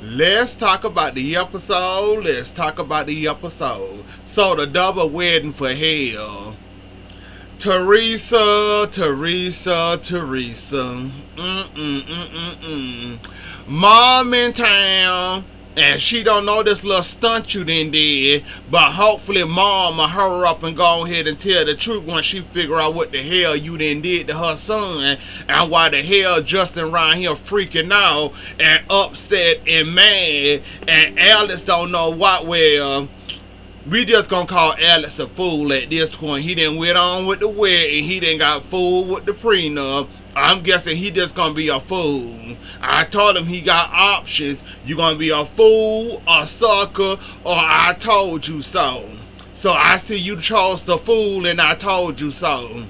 Let's talk about the episode. Let's talk about the episode. So, the double wedding for hell. Teresa. Mom in town, and she don't know this little stunt you done did, but hopefully mom will hurry up and go ahead and tell the truth once she figure out what the hell you done did to her son, and why the hell Justin around here freaking out and upset and mad, and Alex don't know what. Well, we just gonna call Alex a fool at this point. He done went on with the wedding, he done got fooled with the prenup. I'm guessing he just gonna be a fool. I told him he got options. You gonna be a fool, a sucker, or I told you so. So I see you chose the fool and I told you so.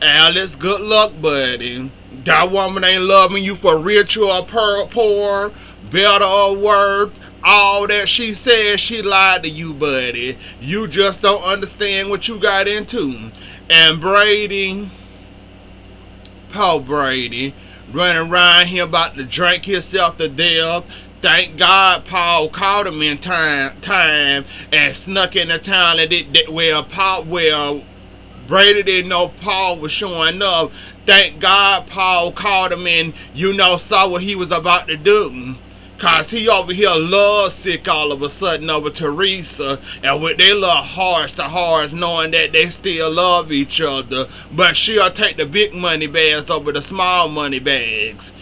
Alex, good luck, buddy. That woman ain't loving you for rich or poor, better or worse. All that she said, she lied to you, buddy. You just don't understand what you got into. And Brady, Paul Brady, running around here about to drink himself to death. Thank God Paul caught him in time and snuck into town and Brady didn't know Paul was showing up. Thank God Paul caught him and saw what he was about to do. Cause he over here love sick all of a sudden over Teresa, and with their little hearts to hearts, knowing that they still love each other, but she'll take the big money bags over the small money bags.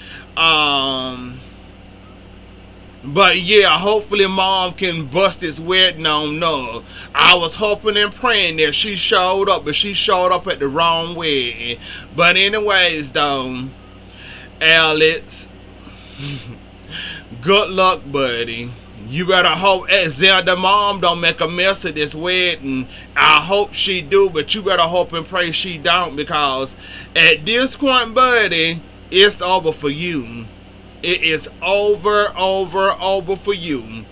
But yeah, hopefully mom can bust this wedding on her. I was hoping and praying that she showed up, but she showed up at the wrong wedding. But anyways though, Alex, good luck, buddy. You better hope Xander mom don't make a mess of this wedding. I hope she do, but you better hope and pray she don't, because at this point, buddy, it's over for you. It is over for you.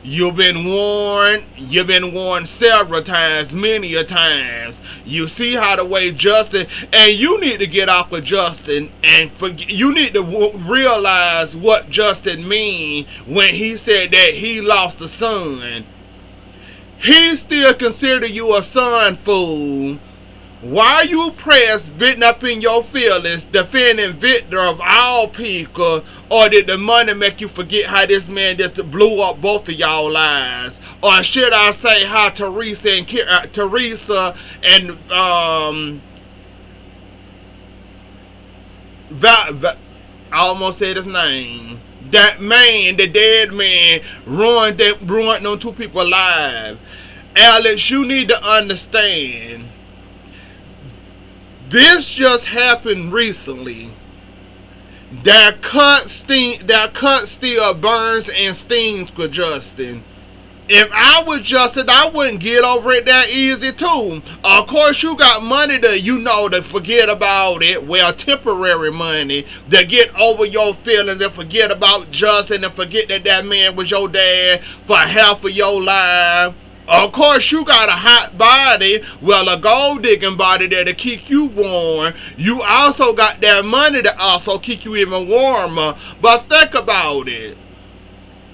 You've been warned. You've been warned several times, many a times. You see how the way Justin, and you need to get off of Justin and you need to realize what Justin mean when he said that he lost a son. He still consider you a son, fool. Why you press bitten up in your feelings, defending Victor of all people, or did the money make you forget how this man just blew up both of y'all lives? Or should I say how Teresa and I almost said his name. That man, the dead man, ruined them two people's lives. Alex, you need to understand. This just happened recently. That cut still burns and stings for Justin. If I was Justin, I wouldn't get over it that easy too. Of course, you got money to forget about it. Well, temporary money to get over your feelings and forget about Justin and forget that man was your dad for half of your life. Of course, you got a hot body, well, a gold digging body that'll keep you warm. You also got that money to also keep you even warmer. But think about it.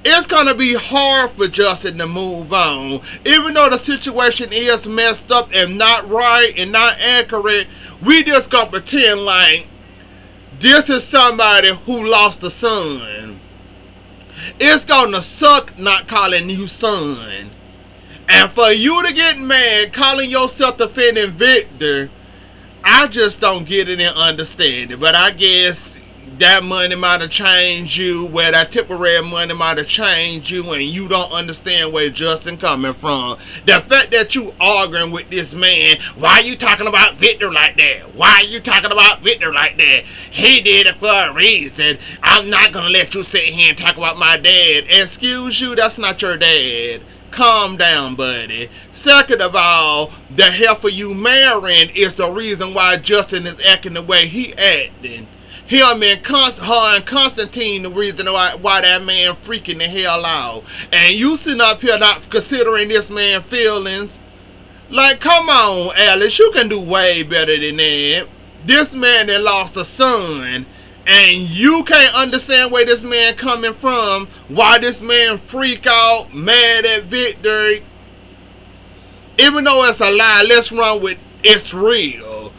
It's gonna be hard for Justin to move on. Even though the situation is messed up and not right and not accurate, we just gonna pretend like this is somebody who lost a son. It's gonna suck not calling you son. And for you to get mad calling yourself defending Victor, I just don't get it and understand it. But I guess that money might have changed you, where that temporary money might have changed you, and you don't understand where Justin coming from. The fact that you arguing with this man, why you talking about Victor like that? Why you talking about Victor like that? He did it for a reason. I'm not gonna let you sit here and talk about my dad. Excuse you, that's not your dad. Calm down, buddy. Second of all, the hell for you marrying is the reason why Justin is acting the way he acting. Him and her and Constantine the reason why that man freaking the hell out. And you sitting up here not considering this man's feelings. Like, come on, Alice, you can do way better than that. This man that lost a son, And you can't understand where this man coming from, why this man freak out, mad at Victor. Even though it's a lie, let's run with it's real.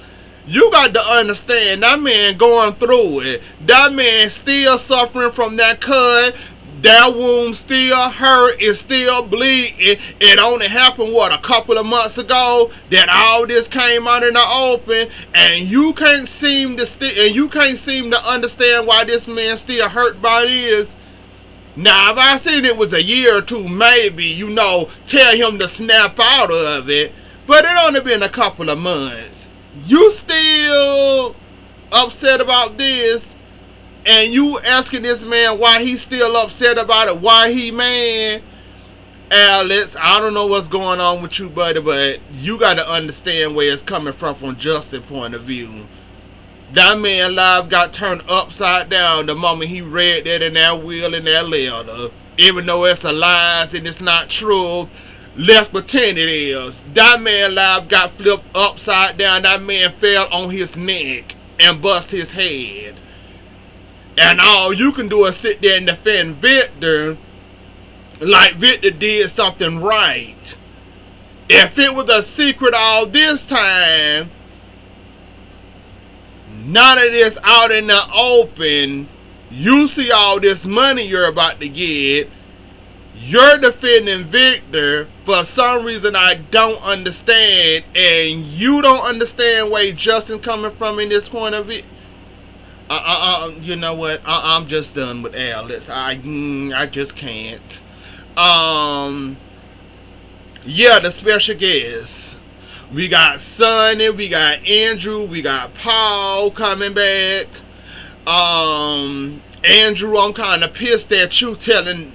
You got to understand that man going through it. That man still suffering from that cut. That wound still hurt. It's still bleeding. It only happened, what, a couple of months ago that all this came out in the open, and you can't seem to understand why this man still hurt by this. Now, if I seen it was a year or two, maybe, tell him to snap out of it. But it only been a couple of months. You still upset about this, and you asking this man why he's still upset about it, why he mad. Alex, I don't know what's going on with you, buddy, but you got to understand where it's coming from Justin's point of view. That man life got turned upside down the moment he read that in that will and that letter. Even though it's a lies and it's not truth, let's pretend it is. That man life got flipped upside down. That man fell on his neck and bust his head. And all you can do is sit there and defend Victor like Victor did something right. If it was a secret all this time, none of this out in the open, you see all this money you're about to get, you're defending Victor for some reason I don't understand, and you don't understand where Justin coming from in this point of it. You know what? I'm just done with Alex. I just can't. Yeah, the special guests. We got Sonny, we got Andrew, we got Paul coming back. Andrew, I'm kind of pissed at you telling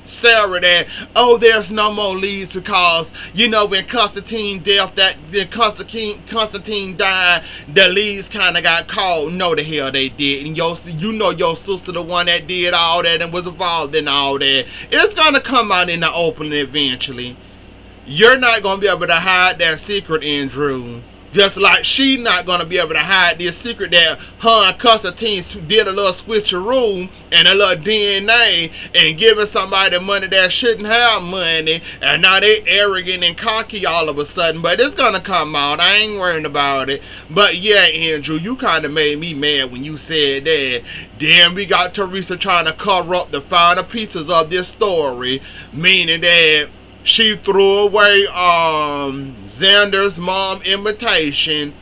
Sarah that, oh, there's no more leads because, when Constantine died, the leads kind of got called. No, the hell they did. And your sister, the one that did all that and was involved in all that. It's going to come out in the open eventually. You're not going to be able to hide that secret, Andrew. Just like she not going to be able to hide this secret that her and Constantine did a little switcheroo and a little DNA and giving somebody money that shouldn't have money, and now they arrogant and cocky all of a sudden. But it's going to come out. I ain't worrying about it. But yeah, Andrew, you kind of made me mad when you said that. Then we got Teresa trying to cover up the final pieces of this story, meaning that she threw away Xander's mom invitation,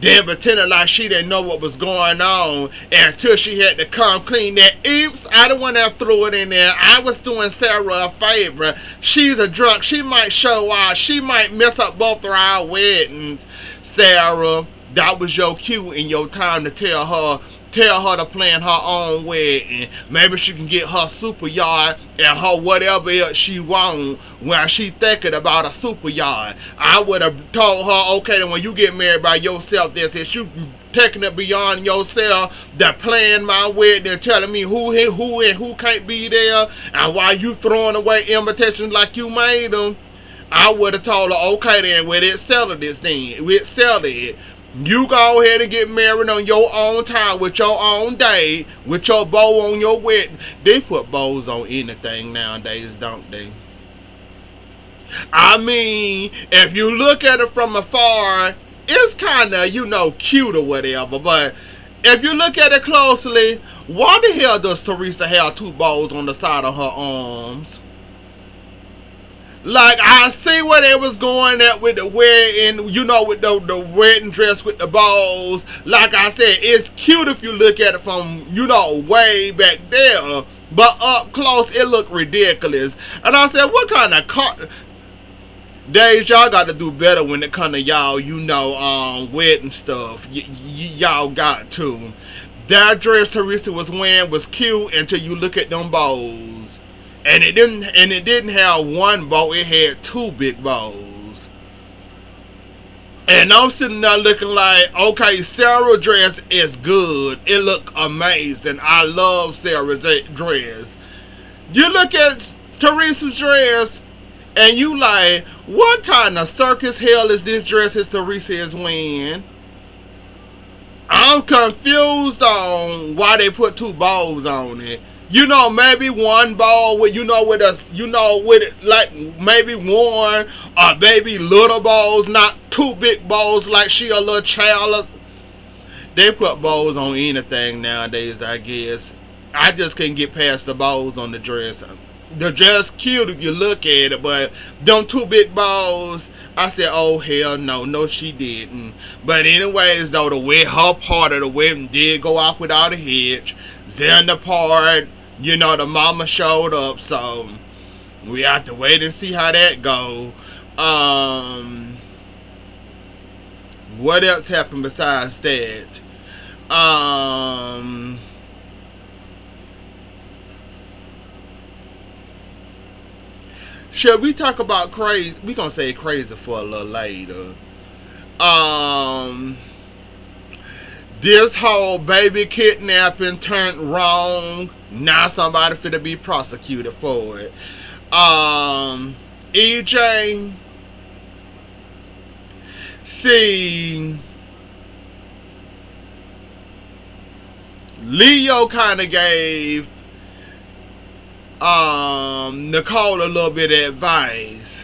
then pretended like she didn't know what was going on until she had to come clean that. Oops, I the one that threw it in there. I was doing Sarah a favor. She's a drunk. She might show out. She might mess up both of our weddings. Sarah, that was your cue and your time to tell her to plan her own wedding. Maybe she can get her super yacht and her whatever else she want when she thinking about a super yacht. I would have told her, okay, then when you get married by yourself, then since you taking it beyond yourself to plan my wedding and telling me who can't be there and why you throwing away invitations like you made them, I would have told her, okay then, let's settle this thing. Let's settle it. You go ahead and get married on your own time, with your own day, with your bow on your wedding. They put bows on anything nowadays, don't they? I mean, if you look at it from afar, it's kind of, cute or whatever. But if you look at it closely, why the hell does Teresa have two bows on the side of her arms? Like, I see where they was going at with the wedding, with the wedding dress with the bows. Like I said, it's cute if you look at it from, way back there. But up close, it looked ridiculous. And I said, what kind of car... Days, y'all got to do better when it come to y'all, wedding stuff. Y'all got to. That dress Teresa was wearing was cute until you look at them bows. And it didn't have one bow, it had two big bows. And I'm sitting there looking like, okay, Sarah's dress is good. It look amazing. I love Sarah's dress. You look at Teresa's dress and you like, what kind of circus hell is this dress that Teresa is wearing? I'm confused on why they put two bows on it. You know, maybe one bowl with, with a, with it, like maybe one or maybe little bowls, not two big bowls like she a little child. They put bows on anything nowadays, I guess. I just couldn't get past the bows on the dress. The dress cute if you look at it, but them two big bows, I said, oh hell no, no she didn't. But anyways though, her part of the wedding did go off without a hitch. Xander part, the mama showed up, so we have to wait and see how that go. What else happened besides that? Should we talk about crazy? We gonna say crazy for a little later. This whole baby kidnapping turned wrong. Now somebody finna be prosecuted for it. EJ, see, Leo kind of gave Nicole a little bit of advice.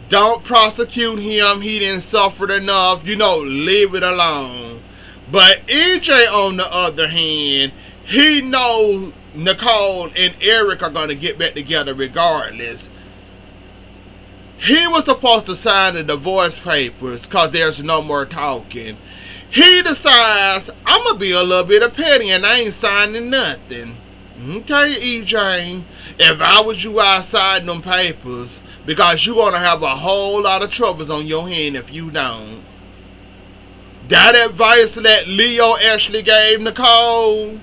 Don't prosecute him. He didn't suffer enough. Leave it alone. But EJ, on the other hand, he knows Nicole and Eric are going to get back together regardless. He was supposed to sign the divorce papers because there's no more talking. He decides, I'm going to be a little bit of petty and I ain't signing nothing. Okay, EJ, if I was you, I'd sign them papers because you're going to have a whole lot of troubles on your hand if you don't. That advice that Leo actually gave Nicole,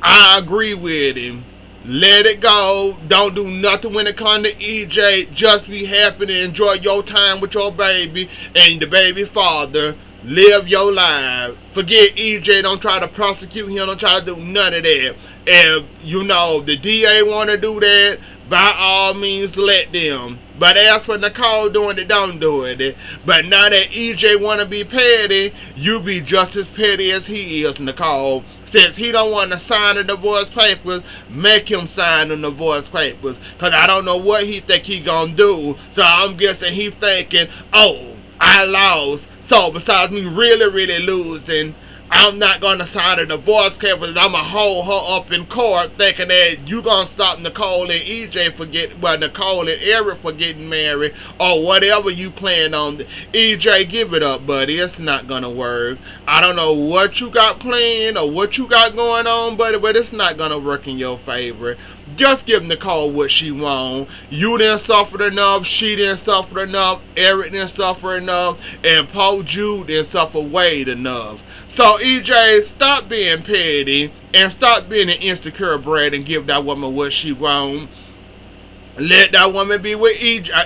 I agree with him. Let it go. Don't do nothing when it comes to EJ. Just be happy and enjoy your time with your baby and the baby father. Live your life. Forget EJ. Don't try to prosecute him. Don't try to do none of that. If, the DA want to do that, by all means, let them. But as for Nicole doing it, don't do it. But now that EJ want to be petty, you be just as petty as he is, Nicole. Since he don't want to sign the divorce papers, make him sign the divorce papers. Because I don't know what he think he gonna do. So I'm guessing he thinking, oh, I lost. So besides me really, really losing, I'm not going to sign a divorce papers. I'm going to hold her up in court thinking that you going to stop Nicole and EJ for Nicole and Eric for getting married or whatever you plan on. EJ, give it up, buddy. It's not going to work. I don't know what you got planned or what you got going on, buddy, but it's not going to work in your favor. Just give Nicole what she wants. You didn't suffer enough. She didn't suffer enough. Eric didn't suffer enough. And Paul Jude didn't suffer way enough. So EJ, stop being petty and stop being an insecure brat and give that woman what she wants. Let that woman be with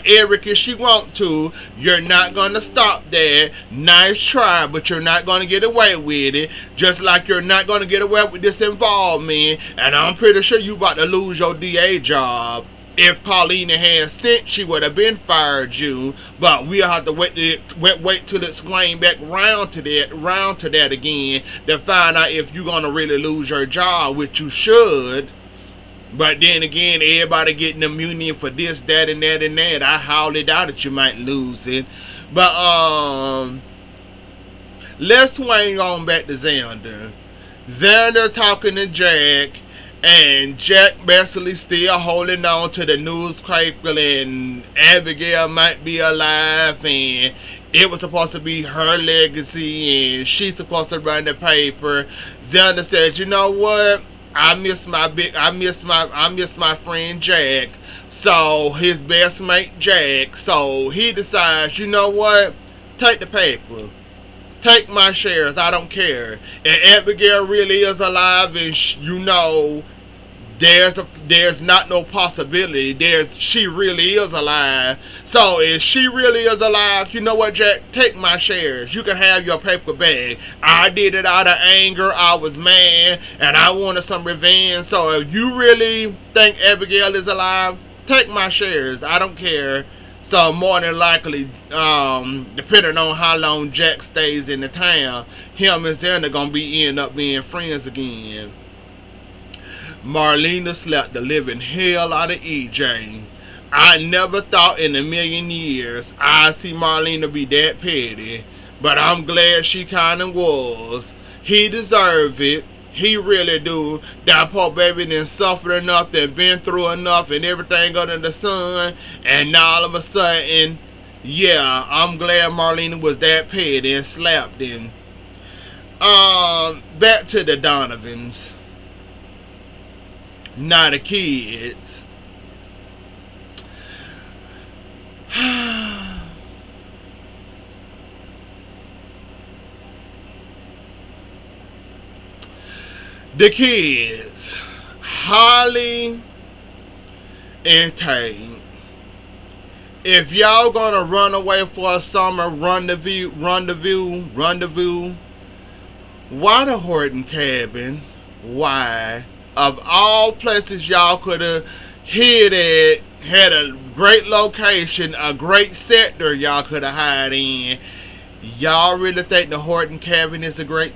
Eric if she want to. You're not going to stop that. Nice try, but you're not going to get away with it. Just like you're not going to get away with this involvement. And I'm pretty sure you about to lose your DA job. If Paulina had sent, she would have been fired you. But we'll have to wait till it swing back round to that again to find out if you're going to really lose your job, which you should. But then again, everybody getting immunity for this, that, and that, and that. I highly doubt that you might lose it. But, let's swing on back to Xander. Xander talking to Jack, and Jack basically still holding on to the newspaper, and Abigail might be alive, and it was supposed to be her legacy, and she's supposed to run the paper. Xander said, you know what? I miss my friend Jack. So his best mate Jack. So he decides, you know what? Take the paper. Take my shares. I don't care. And Abigail really is alive, and there's not no possibility. She really is alive. So if she really is alive, you know what, Jack? Take my shares. You can have your paper bag. I did it out of anger. I was mad and I wanted some revenge. So if you really think Abigail is alive, take my shares. I don't care. So more than likely, depending on how long Jack stays in the town, him and Xander gonna end up being friends again. Marlena slapped the living hell out of EJ. I never thought in a million years I'd see Marlena be that petty, but I'm glad she kinda was. He deserved it. He really do. That poor baby done suffered enough, done been through enough and everything under the sun, and now all of a sudden, yeah, I'm glad Marlena was that petty and slapped him. Back to the Donovans. Now the kids. The kids, Holly and Tate. If y'all gonna run away for a summer rendezvous, why the Horton cabin? Why? Of all places y'all could have hid at, had a great location, a great sector y'all could have hid in. Y'all really think the Horton cabin is a great?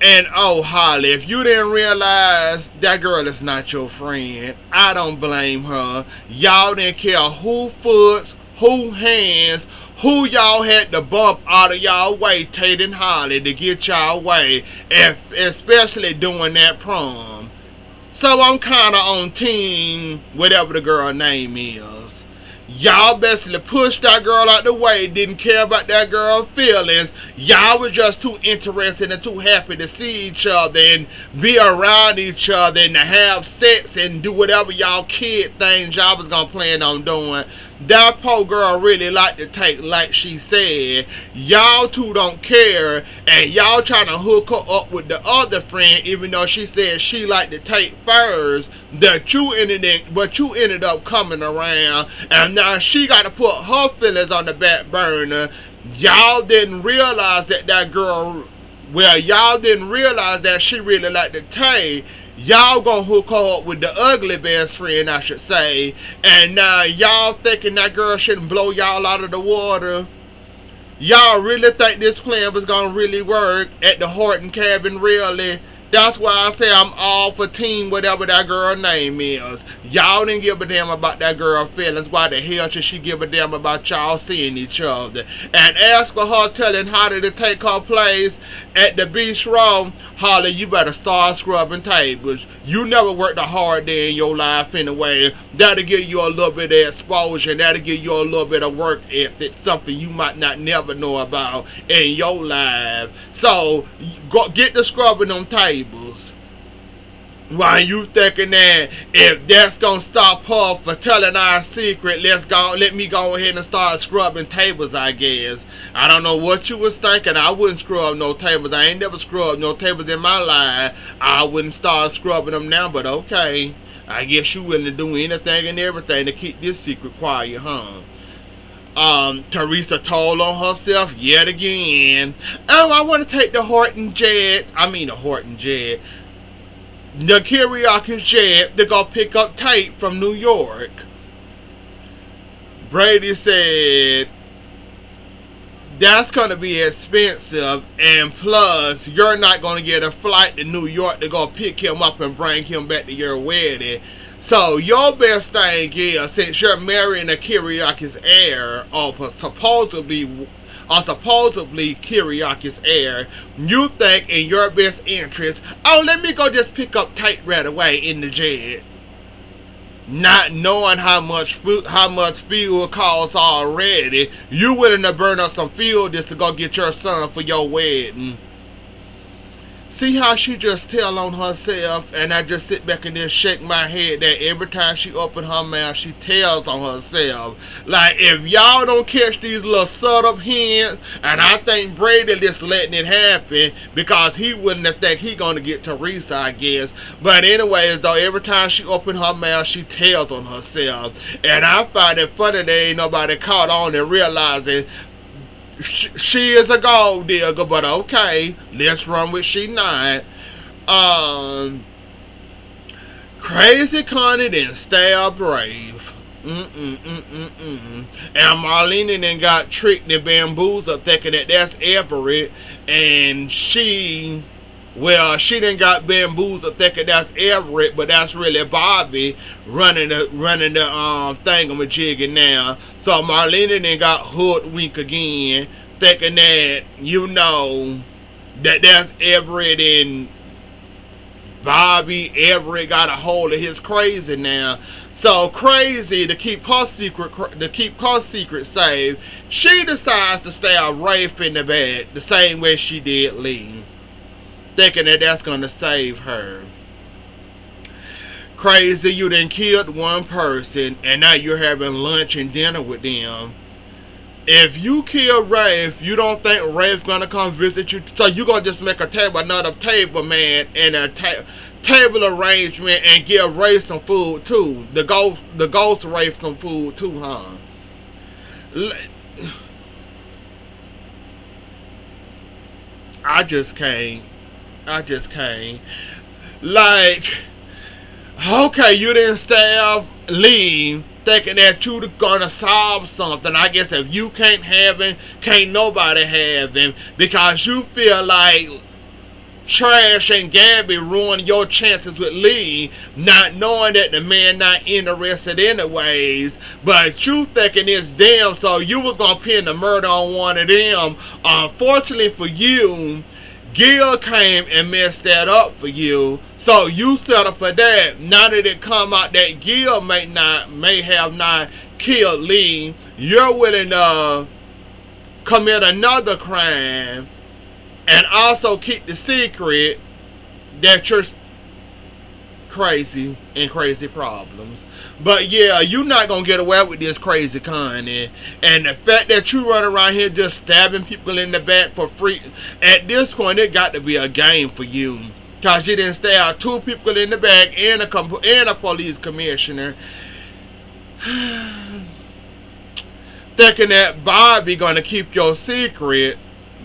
And oh, Holly, if you didn't realize that girl is not your friend, I don't blame her. Y'all didn't care who foots, who hands, who y'all had to bump out of y'all way, Tate and Holly, to get y'all way, especially doing that prom. So I'm kind of on team whatever the girl name is. Y'all basically pushed that girl out the way, didn't care about that girl's feelings. Y'all was just too interested and too happy to see each other and be around each other and to have sex and do whatever y'all kid things y'all was gonna plan on doing. That poor girl really liked to take, like she said. Y'all two don't care, and y'all trying to hook her up with the other friend, even though she said she liked to take first. But you ended up coming around, and now she got to put her feelings on the back burner. Y'all didn't realize that girl. Well, y'all didn't realize that she really liked to take. Y'all gonna hook her up with the ugly best friend, I should say. And now y'all thinking that girl shouldn't blow y'all out of the water. Y'all really think this plan was gonna really work at the Horton cabin, really? That's why I say I'm all for team whatever that girl name is. Y'all didn't give a damn about that girl feelings. Why the hell should she give a damn about y'all seeing each other? And as for her telling Holly to take her place at the beach row, Holly, you better start scrubbing tables. You never worked a hard day in your life anyway. That'll give you a little bit of exposure, and that'll give you a little bit of work ethic, something you might not never know about in your life. So go get the scrubbing on tables. Why you thinking that if that's gonna stop her for telling our secret, let me go ahead and start scrubbing tables, I guess. I don't know what you was thinking. I wouldn't scrub no tables. I ain't never scrubbed no tables in my life. I wouldn't start scrubbing them now, but okay. I guess you willing to do anything and everything to keep this secret quiet, huh? Teresa told on herself yet again. I want to take the Horton jet. The karaoke jet to go pick up Tate from New York. Brady said, that's going to be expensive, and plus, you're not going to get a flight to New York to go pick him up and bring him back to your wedding. So your best thing is, since you're marrying a karaoke's heir, or supposedly Kiriaki's heir, you think in your best interest, oh, let me go just pick up Tate right away in the jet. Not knowing how much fuel costs already, you willing to burn up some fuel just to go get your son for your wedding. See how she just tell on herself, and I just sit back and just shake my head that every time she open her mouth, she tells on herself. Like, if y'all don't catch these little subtle hints, and I think Brady just letting it happen because he wouldn't think he gonna get Teresa, I guess. But anyways, though, every time she open her mouth, she tells on herself. And I find it funny that ain't nobody caught on and realizing she is a gold digger, but okay, let's run with she not. Crazy Connie then stabbed Brave. And Marlena then got tricked and bamboozled thinking that that's Everett. And she done got bamboozled thinking that's Everett, but that's really Bobby running the thingamajig now. So Marlena then got hoodwinked again, thinking that, that's Everett, and Bobby Everett got a hold of his Crazy now. So Crazy, to keep her secret safe, she decides to stab Rafe in the back the same way she did Lee, thinking that that's gonna save her. Crazy, you done killed one person and now you're having lunch and dinner with them. If you kill Rafe, you don't think Rafe gonna come visit you, so you gonna just make another table man and a table arrangement and give Rafe some food too. The ghost Rafe some food too, huh? I just can't. Like, okay, you didn't stab Lee thinking that you gonna solve something. I guess if you can't have him, can't nobody have him, because you feel like Trash and Gabby ruined your chances with Lee, not knowing that the man not interested anyways, but you thinking it's them, so you was gonna pin the murder on one of them. Unfortunately for you, Gil came and messed that up for you, so you settled for that. Now that it come out that Gil may have not killed Lee, you're willing to commit another crime and also keep the secret that you're crazy and crazy problems. But yeah, you're not gonna get away with this, Crazy Connie. And the fact that you run around here just stabbing people in the back for free, at this point it got to be a game for you, cause you didn't stab two people in the back and a police commissioner, thinking that Bobby gonna keep your secret.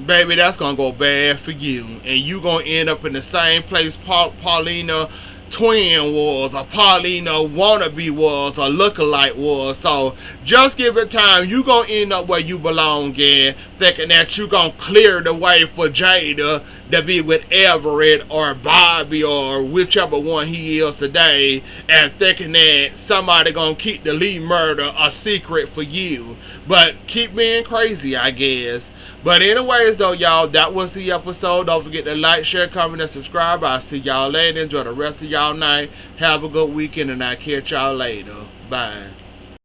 Baby, that's gonna go bad for you, and you gonna end up in the same place Paulina twin was, or Paulina wannabe was, or lookalike was. So just give it time. You gonna end up where you belong in, thinking that you gonna clear the way for Jada to be with Everett or Bobby or whichever one he is today, and thinking that somebody gonna keep the Lee murder a secret for you. But keep being crazy, I guess. But anyways though, y'all, that was the episode. Don't forget to like, share, comment, and subscribe. I'll see y'all later. Enjoy the rest of y'all night. Have a good weekend, and I'll catch y'all later. Bye.